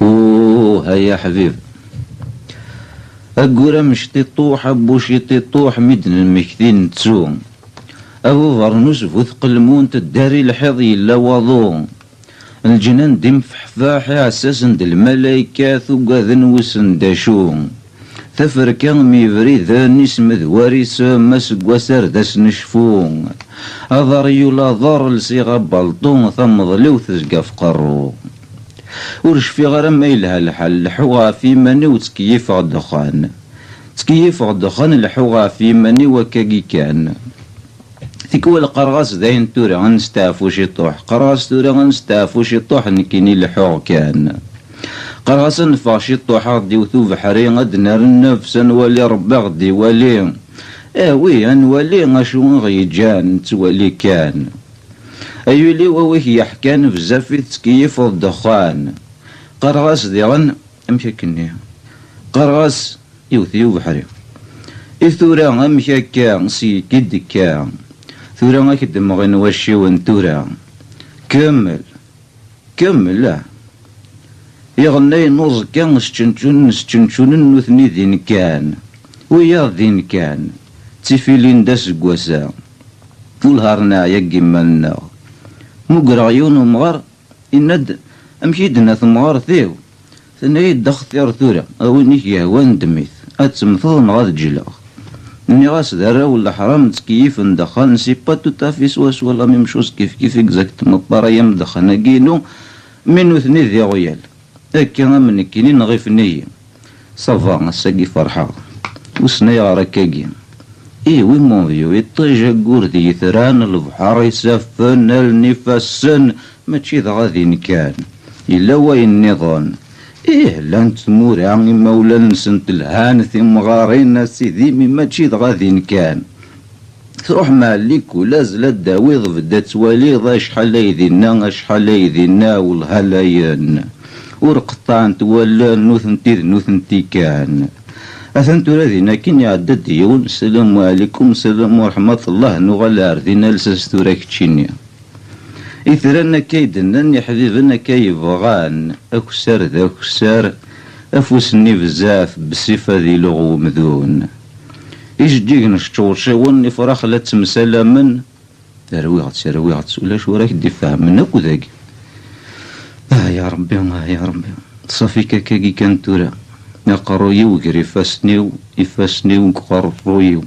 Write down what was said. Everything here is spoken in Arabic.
اوه هيا حبيب، اقول مشتي طوح ابوشي طوح مدن المكثين تسوم، ابو فرنوس فوثق المون تداري الحظ لا وضوم، الجنان ديم فحفاح عساسن د الملايكات وقاذن وسن داشوم، تفركا ميفري ذاني سمذ واريس ماس قواسار داس نشفون، اضاريو لا ضار لسيغا بلطون ثمض لو تزقى في قرو، ورش في غير ما يلها الحل الحوغا في ماني وتكيف الدخان، تكيف الدخان الحوغا في ماني وكاكي كان، تكوى القرغاس داين توري غنستعفو شي طوح، قرغاس توري غنستعفو شي طوح نكيني الحوغ كان، قرغاس نفع شي طوح غدي وثو بحري غد نار النفس نولي ربي غدي والي، وي نولي غشو غيجان توالي كان، ايولي وويك يحكان بزاف تكيف الدخان، قرغاس ديغن امشاكني، قرغاس يوثيو بحري، إثورا امشاكا سي كدكا، ثورا غاكدم غين واشي وانتورا، كمل كمل لا، يغني نوز كان ستنشون نوثني ذين كان، ويا ذين كان، تيفيلين داس قواسا، والهارنا يقي مالنا، مقرا عيون ومغار إند أمشيدنا ثمغار ثيو ثنايا دخثير ثورا أوينيك يهوان دميث أتمثل نغاد جلاغ إني غاس دارا ولا حرام تكيف ندخل نسي با توتافيس واس ولا ميمشوز كيف إكزاكت مطاريا مدخلنا كينو منو ثني ذي غيال هكا من كيني نغيف نية صافا الساقي فرحة وسنايا راكاكي وين مون فيو يطيجا قوردي ثران البحر يسفن النفسن ماشي ذا غادي كان إلا وين نظام لان تمور يعني مولا نسنت الهان ثم غارين سيدي ماشي ذا غادي كان تروح مع الليك ولا زلا داويض بدا توالي شحال يذينا شحال يذينا والهلاين ورقطان تولا نوثنتي كان أثنتو لذينا كين يعدد يون السلام عليكم السلام ورحمة الله نغال أرضينا لسستوراك تشيني إثرانا كيدنا يا حبيبنا كيبغان أكسار ذا أكسار أفوسني بزاف بصفة ذي لغو مذون إيش جيك نشتور شاون نفرخ لا تمسالا من تروي غتسولاش وراك دي فاهمنا كذاك يا ربي يا ربي صافي كاكي كان تورا يقرويو وقري يفاسنيو وقرويو